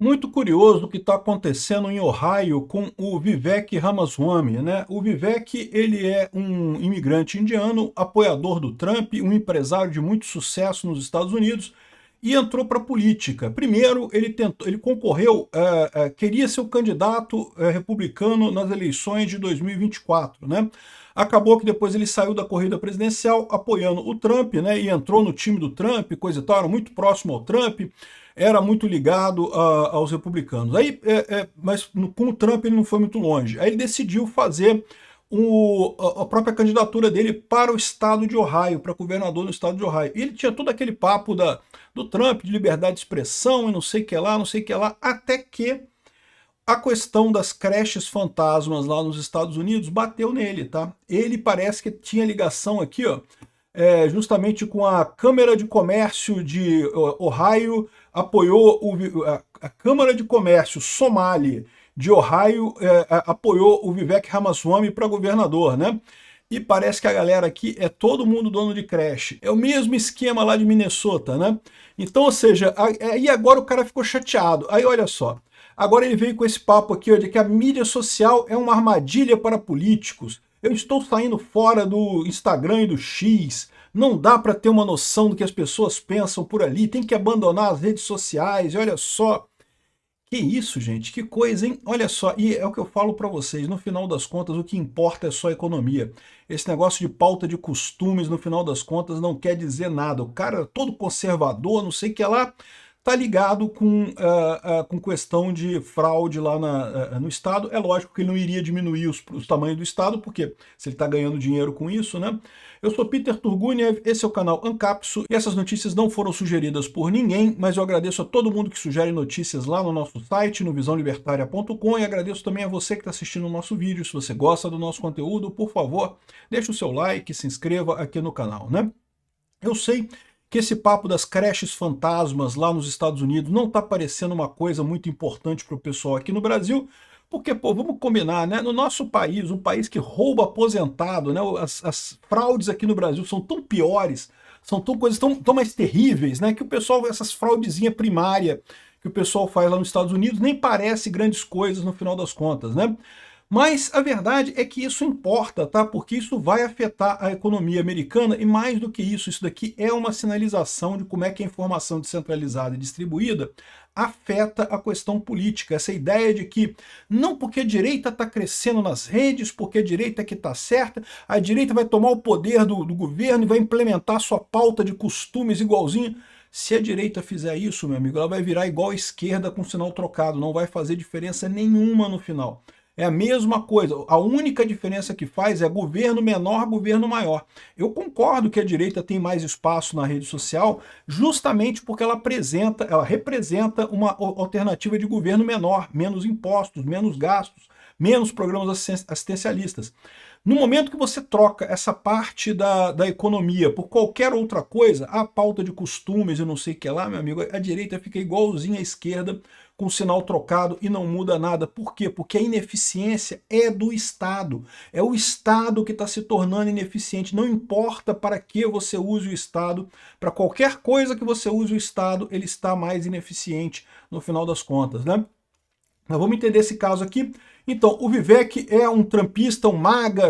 Muito curioso o que está acontecendo em Ohio com o Vivek Ramaswamy, né? O Vivek, ele é um imigrante indiano, apoiador do Trump, um empresário de muito sucesso nos Estados Unidos e entrou para a política. Primeiro, ele concorreu, queria ser o candidato republicano nas eleições de 2024, né? Acabou que depois ele saiu da corrida presidencial apoiando o Trump, né? E entrou no time do Trump, coisa e tal, era muito próximo ao Trump, era muito ligado aos republicanos. Aí, mas com o Trump ele não foi muito longe. Aí ele decidiu fazer a própria candidatura dele para o estado de Ohio, para governador no estado de Ohio. E ele tinha todo aquele papo do Trump, de liberdade de expressão e não sei o que lá, não sei o que lá, até que a questão das creches fantasmas lá nos Estados Unidos bateu nele, tá? Ele parece que tinha ligação aqui, ó, justamente com a Câmara de Comércio de Ohio, apoiou a Câmara de Comércio Somali de Ohio, apoiou o Vivek Ramaswamy para governador, né? E parece que a galera aqui é todo mundo dono de creche. É o mesmo esquema lá de Minnesota, né? Então, ou seja, aí agora o cara ficou chateado. Aí olha só, agora ele veio com esse papo aqui, ó, de que a mídia social é uma armadilha para políticos. Eu estou saindo fora do Instagram e do X. Não dá para ter uma noção do que as pessoas pensam por ali. Tem que abandonar as redes sociais. E olha só, que isso, gente, que coisa, hein? Olha só, e é o que eu falo para vocês, no final das contas, o que importa é só a economia. Esse negócio de pauta de costumes, no final das contas, não quer dizer nada. O cara todo conservador, não sei o que lá, tá ligado com questão de fraude lá no Estado. É lógico que ele não iria diminuir os tamanhos do Estado, porque se ele está ganhando dinheiro com isso, né? Eu sou Peter Turguniev, esse é o canal Ancapso, e essas notícias não foram sugeridas por ninguém, mas eu agradeço a todo mundo que sugere notícias lá no nosso site, no visãolibertaria.com, e agradeço também a você que está assistindo o nosso vídeo. Se você gosta do nosso conteúdo, por favor, deixe o seu like, se inscreva aqui no canal, né? Eu sei que esse papo das creches fantasmas lá nos Estados Unidos não está parecendo uma coisa muito importante para o pessoal aqui no Brasil, porque, pô, vamos combinar, né? No nosso país, um país que rouba aposentado, né? As fraudes aqui no Brasil são tão piores, são coisas tão mais terríveis, né? Que o pessoal, essas fraudezinhas primárias que o pessoal faz lá nos Estados Unidos, nem parece grandes coisas no final das contas, né? Mas a verdade é que isso importa, tá? Porque isso vai afetar a economia americana e mais do que isso daqui é uma sinalização de como é que a informação descentralizada e distribuída afeta a questão política. Essa ideia de que não porque a direita está crescendo nas redes, porque a direita é que está certa, a direita vai tomar o poder do governo e vai implementar sua pauta de costumes igualzinho. Se a direita fizer isso, meu amigo, ela vai virar igual a esquerda com sinal trocado, não vai fazer diferença nenhuma no final. É a mesma coisa, a única diferença que faz é governo menor, governo maior. Eu concordo que a direita tem mais espaço na rede social justamente porque ela representa uma alternativa de governo menor, menos impostos, menos gastos, menos programas assistencialistas. No momento que você troca essa parte da economia por qualquer outra coisa, a pauta de costumes e não sei o que lá, meu amigo, a direita fica igualzinha à esquerda, com o sinal trocado e não muda nada. Por quê? Porque a ineficiência é do Estado. É o Estado que está se tornando ineficiente. Não importa para que você use o Estado, para qualquer coisa que você use o Estado, ele está mais ineficiente no final das contas, né? Mas vamos entender esse caso aqui. Então, o Vivek é um trumpista, um maga,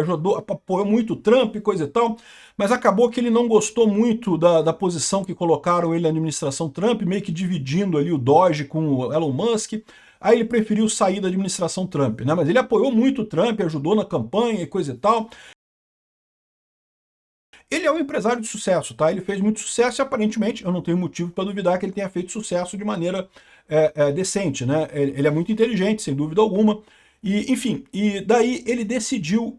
apoiou muito o Trump e coisa e tal, mas acabou que ele não gostou muito da posição que colocaram ele na administração Trump, meio que dividindo ali o Doge com o Elon Musk. Aí ele preferiu sair da administração Trump, né? Mas ele apoiou muito o Trump, ajudou na campanha e coisa e tal. Ele é um empresário de sucesso, tá? Ele fez muito sucesso e aparentemente eu não tenho motivo para duvidar que ele tenha feito sucesso de maneira decente, né? Ele é muito inteligente, sem dúvida alguma. E, enfim, e daí ele decidiu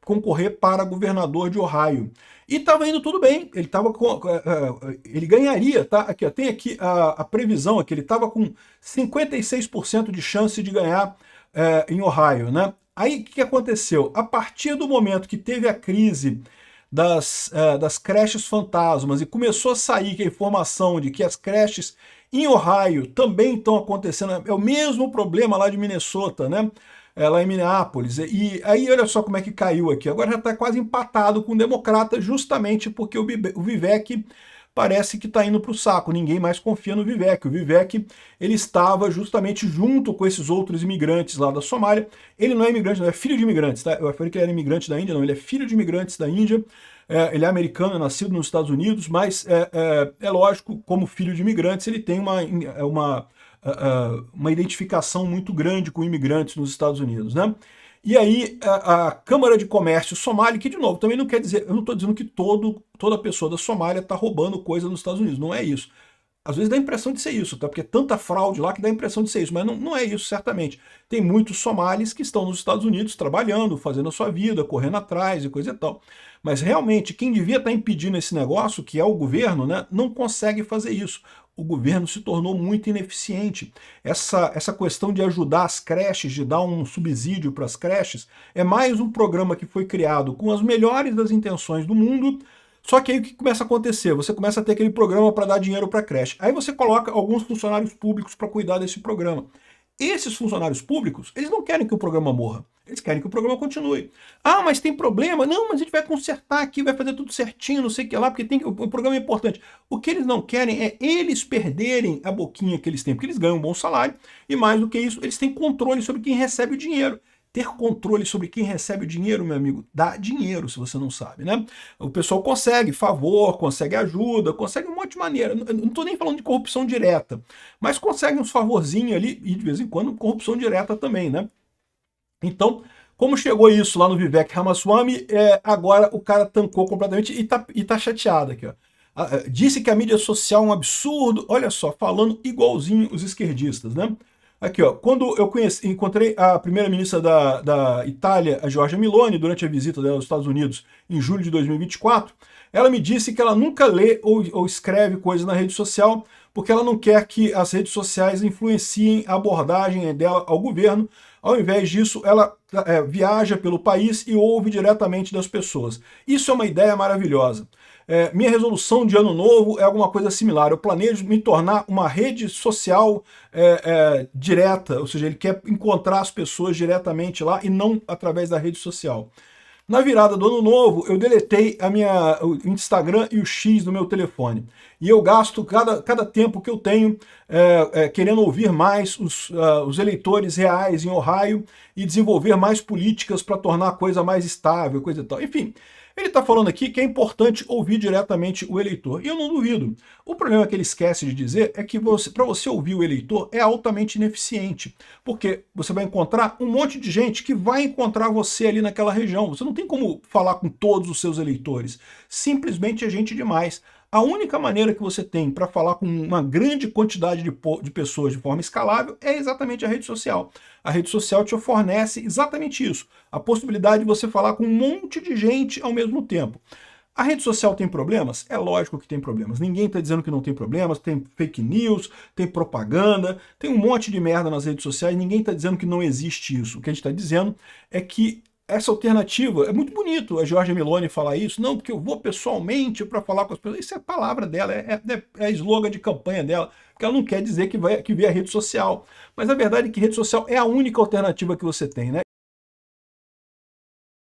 concorrer para governador de Ohio. E estava indo tudo bem, ele ganharia, tá? Aqui, ó, tem aqui a previsão, aqui, ele estava com 56% de chance de ganhar em Ohio, né? Aí o que aconteceu? A partir do momento que teve a crise das creches fantasmas e começou a sair a informação de que as creches em Ohio também estão acontecendo, é o mesmo problema lá de Minnesota, né? Lá em Minneapolis. E aí olha só como é que caiu aqui. Agora já está quase empatado com o Democrata, justamente porque o Vivek parece que está indo para o saco, ninguém mais confia no Vivek. O Vivek, ele estava justamente junto com esses outros imigrantes lá da Somália. Ele não é imigrante, não é filho de imigrantes, tá? Eu falei que ele era imigrante da Índia, não, ele é filho de imigrantes da Índia. Ele é americano, é nascido nos Estados Unidos, mas é lógico, como filho de imigrantes, ele tem uma identificação muito grande com imigrantes nos Estados Unidos, né? E aí a Câmara de Comércio Somali, que de novo, também não quer dizer, eu não estou dizendo que toda pessoa da Somália está roubando coisa nos Estados Unidos, não é isso. Às vezes dá a impressão de ser isso, tá? Porque é tanta fraude lá que dá a impressão de ser isso, mas não é isso, certamente. Tem muitos somalis que estão nos Estados Unidos trabalhando, fazendo a sua vida, correndo atrás e coisa e tal. Mas realmente, quem devia estar impedindo esse negócio, que é o governo, né, não consegue fazer isso. O governo se tornou muito ineficiente. Essa questão de ajudar as creches, de dar um subsídio para as creches, é mais um programa que foi criado com as melhores das intenções do mundo. Só que aí o que começa a acontecer? Você começa a ter aquele programa para dar dinheiro para a creche. Aí você coloca alguns funcionários públicos para cuidar desse programa. Esses funcionários públicos, eles não querem que o programa morra. Eles querem que o programa continue. Ah, mas tem problema? Não, mas a gente vai consertar aqui, vai fazer tudo certinho, não sei o que lá, porque o programa é importante. O que eles não querem é eles perderem a boquinha que eles têm, porque eles ganham um bom salário, e mais do que isso, eles têm controle sobre quem recebe o dinheiro. Ter controle sobre quem recebe o dinheiro, meu amigo, dá dinheiro, se você não sabe, né? O pessoal consegue favor, consegue ajuda, consegue um monte de maneira. Eu não estou nem falando de corrupção direta, mas consegue uns favorzinhos ali e, de vez em quando, corrupção direta também, né? Então, como chegou isso lá no Vivek Ramaswamy, agora o cara tancou completamente e tá chateado aqui, ó. Disse que a mídia social é um absurdo, olha só, falando igualzinho os esquerdistas, né? Aqui, ó, quando eu encontrei a primeira-ministra da Itália, a Giorgia Meloni, durante a visita dela aos Estados Unidos em julho de 2024, ela me disse que ela nunca lê ou escreve coisa na rede social, porque ela não quer que as redes sociais influenciem a abordagem dela ao governo. Ao invés disso, ela viaja pelo país e ouve diretamente das pessoas. Isso é uma ideia maravilhosa. Minha resolução de ano novo é alguma coisa similar. Eu planejo me tornar uma rede social direta, ou seja, ele quer encontrar as pessoas diretamente lá e não através da rede social. Na virada do ano novo, eu deletei o Instagram e o X do meu telefone. E eu gasto cada tempo que eu tenho querendo ouvir mais os eleitores reais em Ohio e desenvolver mais políticas para tornar a coisa mais estável, coisa e tal. Enfim, ele está falando aqui que é importante ouvir diretamente o eleitor. E eu não duvido. O problema que ele esquece de dizer é que para você ouvir o eleitor é altamente ineficiente. Porque você vai encontrar um monte de gente que vai encontrar você ali naquela região. Você não tem como falar com todos os seus eleitores. Simplesmente é gente demais. A única maneira que você tem para falar com uma grande quantidade de pessoas de forma escalável é exatamente a rede social. A rede social te fornece exatamente isso, a possibilidade de você falar com um monte de gente ao mesmo tempo. A rede social tem problemas? É lógico que tem problemas. Ninguém está dizendo que não tem problemas, tem fake news, tem propaganda, tem um monte de merda nas redes sociais, ninguém está dizendo que não existe isso. O que a gente está dizendo é que essa alternativa, é muito bonito a Giorgia Meloni falar isso, não, porque eu vou pessoalmente para falar com as pessoas, isso é a palavra dela, é a slogan de campanha dela, porque ela não quer dizer que vê a rede social, mas a verdade é que rede social é a única alternativa que você tem, né?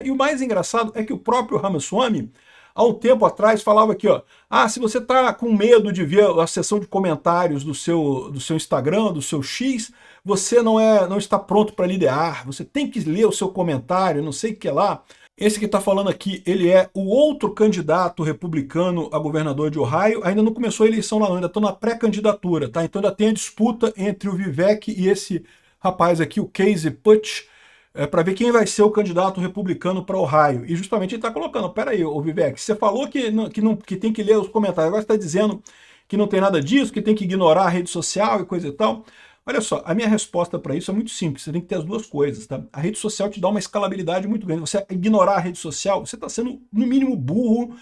E o mais engraçado é que o próprio Ramaswamy, há um tempo atrás, falava aqui, ó, se você está com medo de ver a seção de comentários do seu Instagram, do seu X, você não está pronto para liderar, você tem que ler o seu comentário, não sei o que lá. Esse que está falando aqui, ele é o outro candidato republicano a governador de Ohio, ainda não começou a eleição lá não, ainda estão na pré-candidatura, tá? Então ainda tem a disputa entre o Vivek e esse rapaz aqui, o Casey Putsch, para ver quem vai ser o candidato republicano para Ohio. E justamente ele está colocando, peraí, ô Vivek, você falou que tem que ler os comentários, agora você está dizendo que não tem nada disso, que tem que ignorar a rede social e coisa e tal. Olha só, a minha resposta para isso é muito simples, você tem que ter as duas coisas, tá? A rede social te dá uma escalabilidade muito grande. Você ignorar a rede social, você está sendo, no mínimo, burro,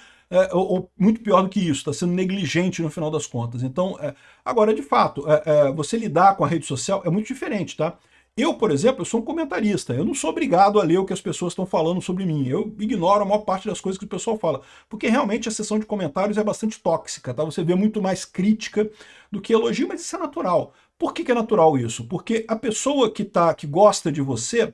ou muito pior do que isso, está sendo negligente no final das contas. Então, agora, de fato, você lidar com a rede social é muito diferente, tá? Eu, por exemplo, eu sou um comentarista, eu não sou obrigado a ler o que as pessoas estão falando sobre mim, eu ignoro a maior parte das coisas que o pessoal fala, porque realmente a seção de comentários é bastante tóxica, tá? Você vê muito mais crítica do que elogio, mas isso é natural. Por que é natural isso? Porque a pessoa que gosta de você,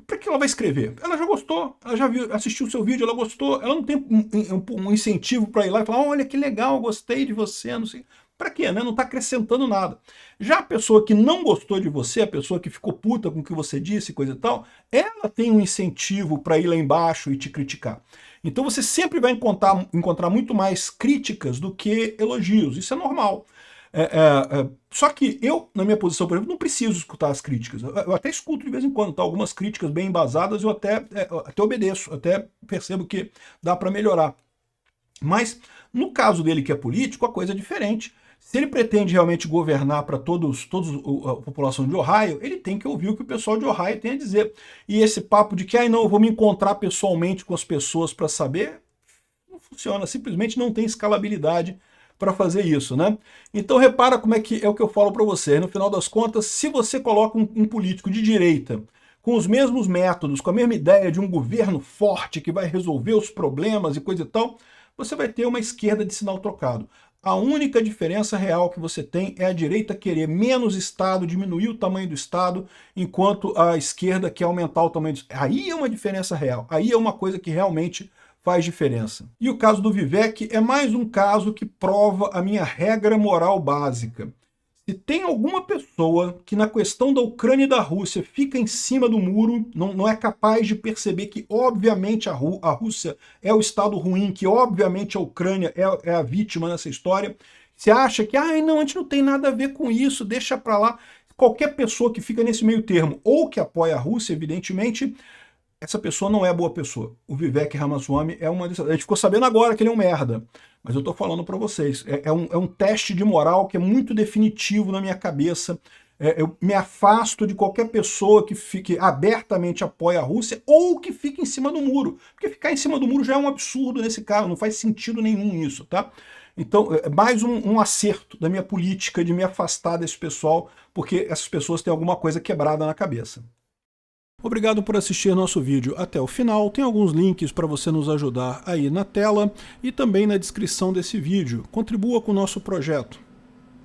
Para que ela vai escrever? Ela já gostou, ela já viu, assistiu o seu vídeo, ela gostou, ela não tem um incentivo para ir lá e falar, olha que legal, gostei de você, não sei. Para quê, né? Não está acrescentando nada. Já a pessoa que não gostou de você, a pessoa que ficou puta com o que você disse, coisa e tal, ela tem um incentivo para ir lá embaixo e te criticar. Então você sempre vai encontrar muito mais críticas do que elogios, isso é normal. Só que eu, na minha posição, por exemplo, não preciso escutar as críticas. Eu até escuto de vez em quando, tá? Algumas críticas bem embasadas eu até obedeço, até percebo que dá para melhorar. Mas, no caso dele que é político, a coisa é diferente. Se ele pretende realmente governar para toda a população de Ohio, ele tem que ouvir o que o pessoal de Ohio tem a dizer. E esse papo de que, não, eu vou me encontrar pessoalmente com as pessoas para saber, não funciona, simplesmente não tem escalabilidade para fazer isso, né? Então repara como é o que eu falo para você. No final das contas, se você coloca um político de direita com os mesmos métodos, com a mesma ideia de um governo forte que vai resolver os problemas e coisa e tal, você vai ter uma esquerda de sinal trocado. A única diferença real que você tem é a direita querer menos Estado, diminuir o tamanho do Estado, enquanto a esquerda quer aumentar o tamanho do Estado. Aí é uma diferença real, aí é uma coisa que realmente faz diferença. E o caso do Vivek é mais um caso que prova a minha regra moral básica. Se tem alguma pessoa que na questão da Ucrânia e da Rússia fica em cima do muro, não é capaz de perceber que obviamente a Rússia é o estado ruim, que obviamente a Ucrânia é a vítima nessa história, você acha que, não, a gente não tem nada a ver com isso, deixa pra lá. Qualquer pessoa que fica nesse meio termo, ou que apoia a Rússia, evidentemente, essa pessoa não é boa pessoa. O Vivek Ramaswamy é uma dessas. A gente ficou sabendo agora que ele é um merda, mas eu tô falando para vocês. É um teste de moral que é muito definitivo na minha cabeça. Eu me afasto de qualquer pessoa que fique abertamente apoia a Rússia ou que fique em cima do muro. Porque ficar em cima do muro já é um absurdo nesse caso, não faz sentido nenhum isso, tá? Então, é mais um acerto da minha política de me afastar desse pessoal, porque essas pessoas têm alguma coisa quebrada na cabeça. Obrigado por assistir nosso vídeo até o final. Tem alguns links para você nos ajudar aí na tela e também na descrição desse vídeo. Contribua com o nosso projeto.